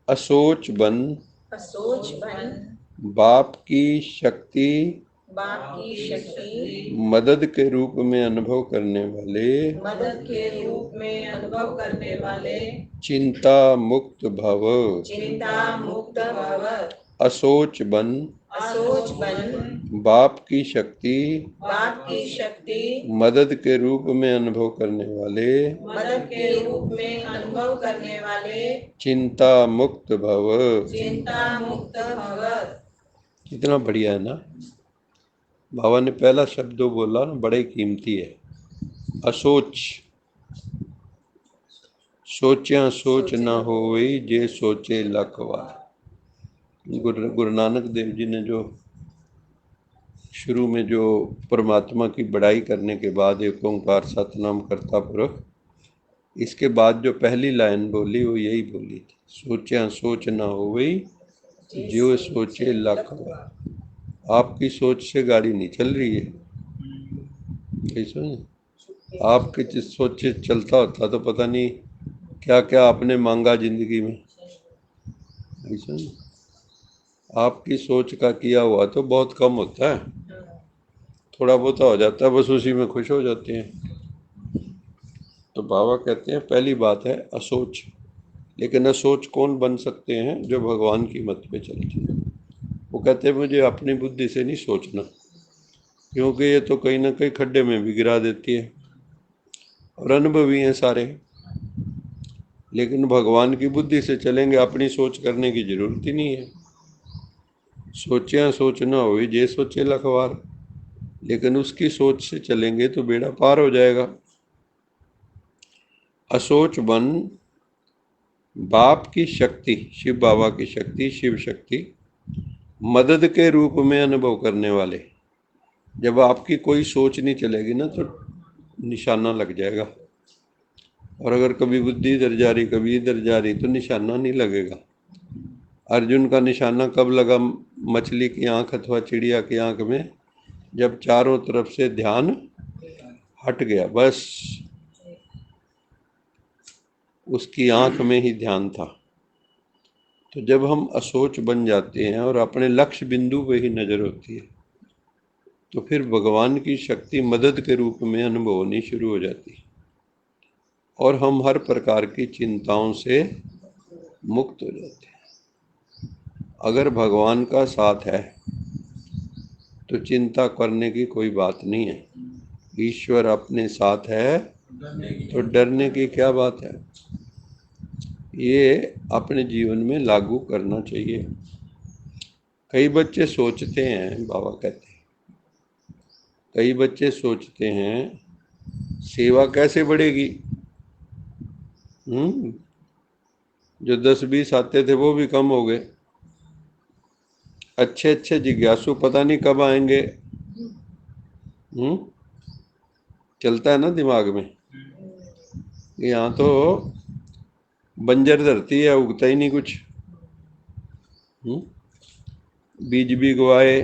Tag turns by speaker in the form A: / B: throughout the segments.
A: असोच बन
B: असोच बन
A: बाप की शक्ति
B: बाप की शक्ति
A: मदद के रूप में अनुभव करने वाले
B: मदद के रूप में अनुभव करने वाले
A: चिंता मुक्त भव
B: चिंता मुक्त भव
A: असोच बन
B: असोच बन
A: बाप की शक्ति
B: बाप की शक्ति
A: मदद के रूप में अनुभव करने वाले
B: मदद के रूप में अनुभव करने वाले
A: चिंता मुक्त भव।
B: चिंता मुक्त भव।
A: कितना बढ़िया है ना। बाबा ने पहला शब्द बोला ना, बड़ा ही कीमती है। असोच, सोचा सोच न होई जे सोचे लख बार। गुरु नानक देव जी ने जो शुरू में जो परमात्मा की बड़ाई करने के बाद एक ओंकार सतनाम करता पुरख, इसके बाद जो पहली लाइन बोली वो यही बोली थी, सोचा सोच न होई जो सोचे लख बार। आपकी सोच से गाड़ी नहीं चल रही है, कैसे आपकी जिस सोच से चलता होता तो पता नहीं क्या क्या आपने मांगा जिंदगी में। ऐसा नहीं, आपकी सोच का किया हुआ तो बहुत कम होता है, थोड़ा बहुत हो जाता है, बस उसी में खुश हो जाते हैं। तो बाबा कहते हैं पहली बात है असोच। लेकिन असोच कौन बन सकते हैं? जो भगवान की मत पे चलते हैं। वो कहते हैं मुझे अपनी बुद्धि से नहीं सोचना, क्योंकि ये तो कहीं ना कहीं खड्डे में भी गिरा देती है, और अनुभवी हैं सारे। लेकिन भगवान की बुद्धि से चलेंगे, अपनी सोच करने की जरूरत ही नहीं है। सोचिया सोचना हो जे सोचे लखवार, लेकिन उसकी सोच से चलेंगे तो बेड़ा पार हो जाएगा। असोच बन बाप की शक्ति, शिव बाबा की शक्ति, शिव शक्ति मदद के रूप में अनुभव करने वाले। जब आपकी कोई सोच नहीं चलेगी ना तो निशाना लग जाएगा, और अगर कभी बुद्धि इधर जा रही कभी इधर जा रही तो निशाना नहीं लगेगा। अर्जुन का निशाना कब लगा मछली की आंख अथवा चिड़िया की आंख में? जब चारों तरफ से ध्यान हट गया, बस उसकी आंख में ही ध्यान था। तो जब हम असोच बन जाते हैं और अपने लक्ष्य बिंदु पे ही नजर होती है, तो फिर भगवान की शक्ति मदद के रूप में अनुभव होनी शुरू हो जाती है, और हम हर प्रकार की चिंताओं से मुक्त हो जाते हैं। अगर भगवान का साथ है तो चिंता करने की कोई बात नहीं है। ईश्वर अपने साथ है तो डरने की क्या बात है? ये अपने जीवन में लागू करना चाहिए। कई बच्चे सोचते हैं, बाबा कहते हैं, कई बच्चे सोचते हैं सेवा कैसे बढ़ेगी। जो 10-20 आते थे वो भी कम हो गए। अच्छे अच्छे जिज्ञासु पता नहीं कब आएंगे। चलता है ना दिमाग में। यहाँ तो बंजर धरती है, उगता ही नहीं कुछ। बीज भी गवाए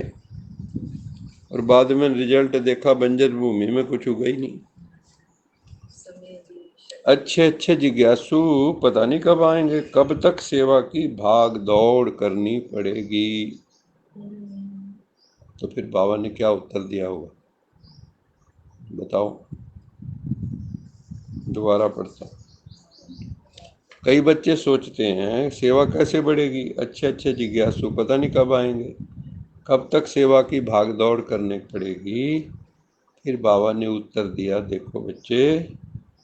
A: और बाद में रिजल्ट देखा बंजर भूमि में कुछ उगा ही नहीं। अच्छे अच्छे जिज्ञासु पता नहीं कब आएंगे, कब तक सेवा की भाग दौड़ करनी पड़ेगी। तो फिर बाबा ने क्या उत्तर दिया होगा बताओ? दोबारा पढ़ता। कई बच्चे सोचते हैं सेवा कैसे बढ़ेगी, अच्छे अच्छे जिज्ञासु पता नहीं कब आएंगे, कब तक सेवा की भाग दौड़ करने पड़ेगी। फिर बाबा ने उत्तर दिया, देखो बच्चे,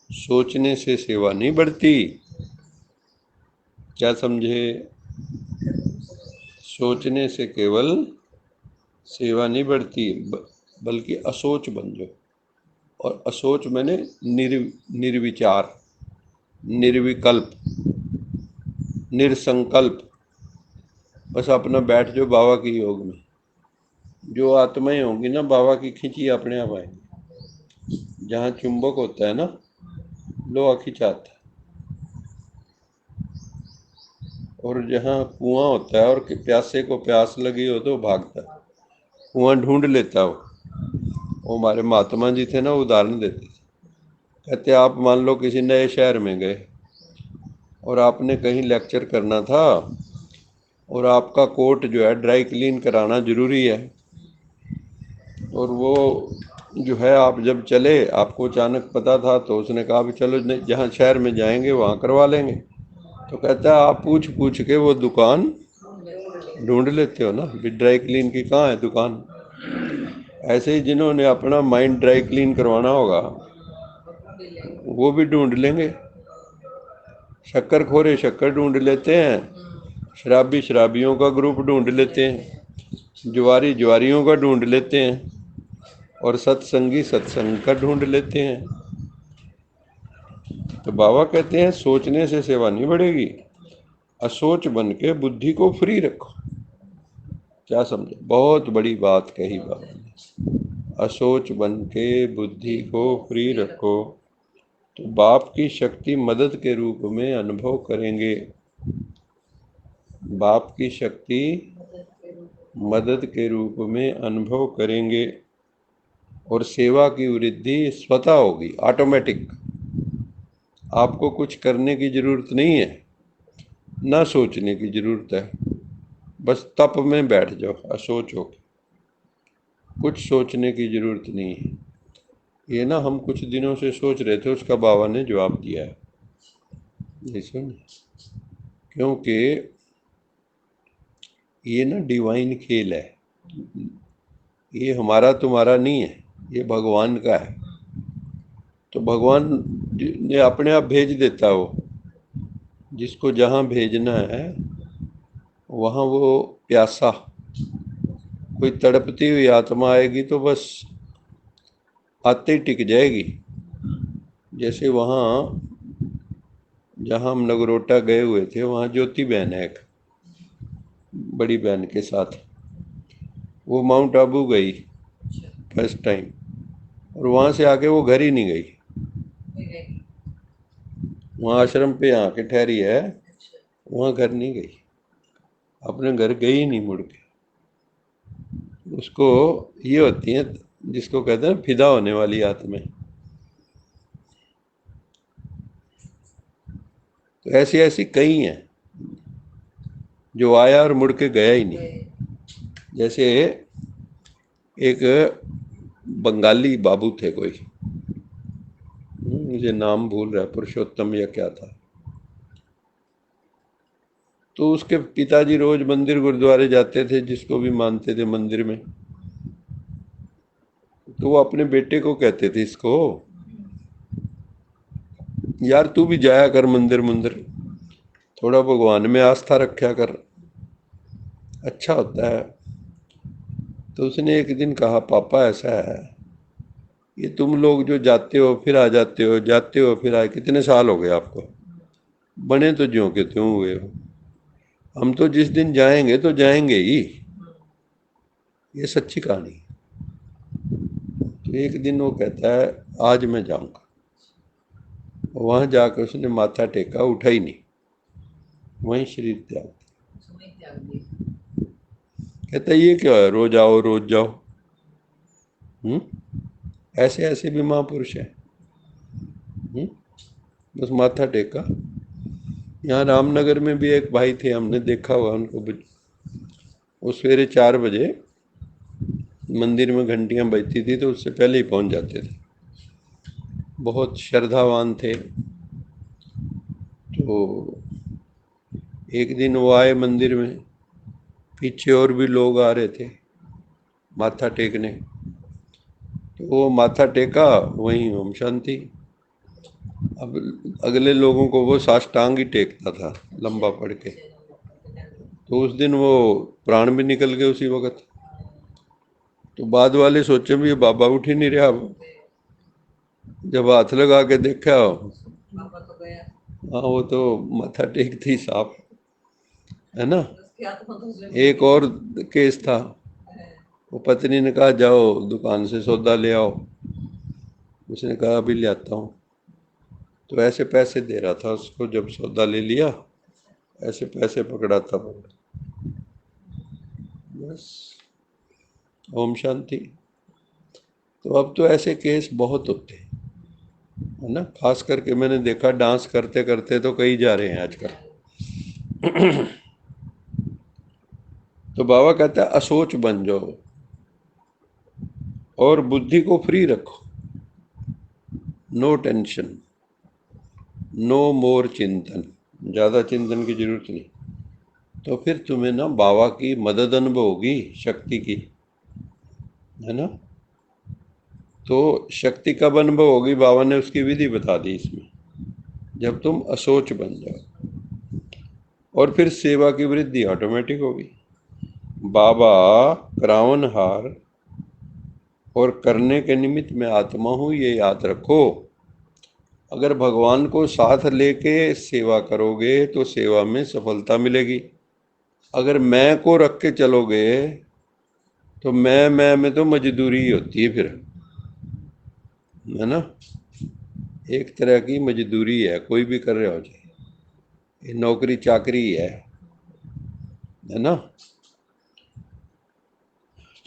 A: सोचने से सेवा नहीं बढ़ती। क्या समझे? सोचने से केवल सेवा नहीं बढ़ती, बल्कि असोच बन जाओ। और असोच मैंने निर्विचार, निर्विकल्प, निरसंकल्प, बस अपना बैठ जाओ बाबा की योग में। जो आत्माएं होंगी ना बाबा की खींची अपने आप आएंगी। जहाँ चुंबक होता है ना, लोहा खिंचाता है, और जहाँ कुआं होता है और प्यासे को प्यास लगी हो तो भागता है, कुआं ढूंढ लेता हो। वो हमारे महात्मा जी थे ना, उदाहरण देते थे। कहते आप मान लो किसी नए शहर में गए, और आपने कहीं लेक्चर करना था और आपका कोट जो है ड्राई क्लीन कराना ज़रूरी है, और वो जो है आप जब चले, आपको अचानक पता था, तो उसने कहा भी चलो जहाँ शहर में जाएंगे वहाँ करवा लेंगे। तो कहता है आप पूछ पूछ के वो दुकान ढूंढ लेते हो ना, भी ड्राई क्लीन की कहाँ है दुकान। ऐसे ही जिन्होंने अपना माइंड ड्राई क्लीन करवाना होगा वो भी ढूंढ लेंगे। शक्कर खोरे शक्कर ढूंढ लेते हैं, शराबी शराबियों का ग्रुप ढूंढ लेते हैं, जुआरी जुआरियों का ढूंढ लेते हैं, और सत्संगी सत्संग का ढूंढ लेते हैं। तो बाबा कहते हैं सोचने से सेवा नहीं बढ़ेगी, असोच बन के बुद्धि को फ्री रखो। क्या समझे, बहुत बड़ी बात कही बाबा ने, असोच बन के बुद्धि को फ्री रखो, तो बाप की शक्ति मदद के रूप में अनुभव करेंगे। बाप की शक्ति मदद के रूप में अनुभव करेंगे, और सेवा की वृद्धि स्वतः होगी, ऑटोमेटिक। आपको कुछ करने की जरूरत नहीं है, ना सोचने की जरूरत है, बस तप में बैठ जाओ असोच हो, कुछ सोचने की जरूरत नहीं है। ये ना हम कुछ दिनों से सोच रहे थे, उसका बाबा ने जवाब दिया है, ये सुन, क्योंकि ये ना डिवाइन खेल है, ये हमारा तुम्हारा नहीं है, ये भगवान का है। तो भगवान ने अपने आप भेज देता है, वो जिसको जहाँ भेजना है वहाँ वो प्यासा, कोई तड़पती हुई आत्मा आएगी तो बस आते ही टिक जाएगी। जैसे वहाँ जहाँ हम नगरोटा गए हुए थे, वहाँ ज्योति बहन है एक, बड़ी बहन के साथ, वो माउंट आबू गई फर्स्ट टाइम, और वहाँ से आके वो घर ही नहीं गई। वहाँ आश्रम पे आके ठहरी है, वहाँ घर नहीं गई, अपने घर गई ही नहीं मुड़ के। उसको ये होती है, जिसको कहते हैं फिदा होने वाली आत्माएं। तो ऐसी ऐसी कई हैं जो आया और मुड़ के गया ही नहीं। जैसे एक बंगाली बाबू थे कोई, मुझे नाम भूल रहा है, पुरुषोत्तम या क्या था। तो उसके पिताजी रोज मंदिर गुरुद्वारे जाते थे, जिसको भी मानते थे मंदिर में। तो वो अपने बेटे को कहते थे, इसको, यार तू भी जाया कर मंदिर मंदिर, थोड़ा भगवान में आस्था रखा कर, अच्छा होता है। तो उसने एक दिन कहा, पापा ऐसा है, ये तुम लोग जो जाते हो फिर आ जाते हो, जाते हो फिर आए, कितने साल हो गए आपको, बने तो ज्यों के त्यों हुए हो, हम तो जिस दिन जाएंगे तो जाएंगे ही। ये सच्ची कहानी। तो एक दिन वो कहता है आज मैं जाऊंगा, वहां जाकर उसने माथा टेका, उठा ही नहीं, वहीं शरीर त्याग। कहता है ये क्या है, रोज आओ रोज जाओ। ऐसे ऐसे भी महापुरुष हैं। बस माथा टेका। यहाँ रामनगर में भी एक भाई थे, हमने देखा हुआ उनको, वो सवेरे 4 बजे मंदिर में घंटियां बजती थी तो उससे पहले ही पहुंच जाते थे, बहुत श्रद्धावान थे। तो एक दिन वो आए मंदिर में, पीछे और भी लोग आ रहे थे माथा टेकने, तो वो माथा टेका, वहीं ओम शांति। अब अगले लोगों को वो साष्टांग ही टेकता था लंबा पड़ के। तो उस दिन वो प्राण भी निकल गए उसी वक्त। तो बाद वाले सोचे भी ये बाबा उठ ही नहीं रहा। अब जब हाथ लगा के देखा, हाँ वो तो माथा टेकते ही साफ, है ना। एक और केस था, वो पत्नी ने कहा जाओ दुकान से सौदा ले आओ, उसने कहा अभी ले आता हूँ। तो ऐसे पैसे दे रहा था उसको, जब सौदा ले लिया ऐसे पैसे पकड़ाता पकड़ा, बस ओम शांति। तो अब तो ऐसे केस बहुत होते हैं, है ना। खास करके मैंने देखा डांस करते करते तो कई जा रहे हैं आजकल। तो बाबा कहता है असोच बन जाओ और बुद्धि को फ्री रखो, नो टेंशन, नो मोर चिंतन, ज्यादा चिंतन की जरूरत नहीं। तो फिर तुम्हें ना बाबा की मदद अनुभव होगी, शक्ति की, है ना। तो शक्ति कब अनुभव होगी, बाबा ने उसकी विधि बता दी इसमें, जब तुम असोच बन जाओ, और फिर सेवा की वृद्धि ऑटोमेटिक होगी। बाबा करावनहार और करने के निमित्त मैं आत्मा हूं, ये याद रखो। अगर भगवान को साथ लेके सेवा करोगे तो सेवा में सफलता मिलेगी। अगर मैं को रख के चलोगे तो मैं में तो मजदूरी ही होती है फिर, है ना। एक तरह की मजदूरी है, कोई भी कर रहा हो जाए, ये नौकरी चाकरी है ना।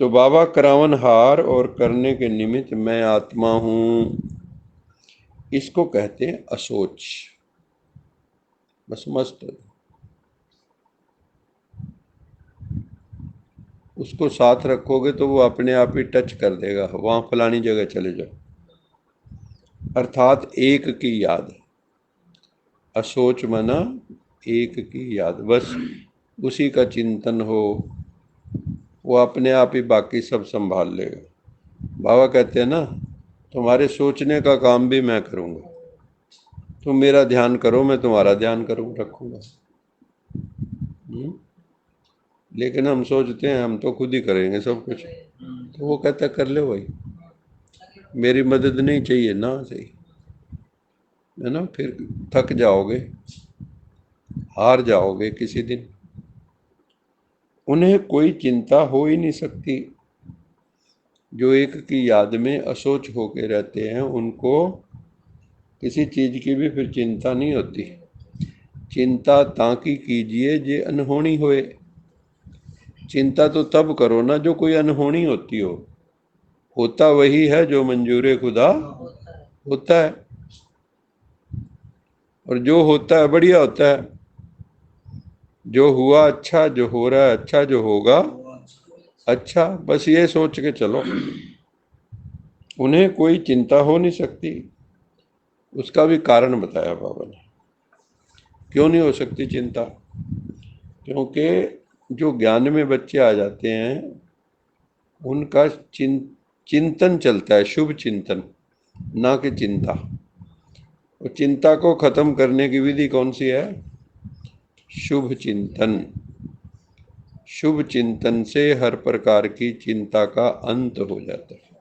A: तो बाबा करावनहार और करने के निमित्त मैं आत्मा हूं, इसको कहते हैं असोच। बस मस्त उसको साथ रखोगे तो वो अपने आप ही टच कर देगा, वहां फलानी जगह चले जाओ। अर्थात एक की याद, असोच मना एक की याद, बस उसी का चिंतन हो, वो अपने आप ही बाकी सब संभाल लेगा। बाबा कहते हैं ना, तुम्हारे सोचने का काम भी मैं करूंगा, तुम मेरा ध्यान करो, मैं तुम्हारा ध्यान रखूंगा। लेकिन हम सोचते हैं हम तो खुद ही करेंगे सब कुछ, तो वो कहता कर ले भाई, मेरी मदद नहीं चाहिए ना, सही है ना। फिर थक जाओगे, हार जाओगे किसी दिन। उन्हें कोई चिंता हो ही नहीं सकती, जो एक की याद में असोच होके रहते हैं उनको किसी चीज की भी फिर चिंता नहीं होती। चिंता ताकि कीजिए जे अनहोनी होए। चिंता तो तब करो ना जो कोई अनहोनी होती हो, होता वही है जो मंजूर खुदा होता है, और जो होता है बढ़िया होता है। जो हुआ अच्छा, जो हो रहा है अच्छा, जो होगा अच्छा, बस ये सोच के चलो। उन्हें कोई चिंता हो नहीं सकती। उसका भी कारण बताया बाबा ने, क्यों नहीं हो सकती चिंता। क्योंकि जो ज्ञान में बच्चे आ जाते हैं उनका चिंतन चलता है, शुभ चिंतन, ना कि चिंता। और चिंता को खत्म करने की विधि कौन सी है, शुभ चिंतन। शुभ चिंतन से हर प्रकार की चिंता का अंत हो जाता है।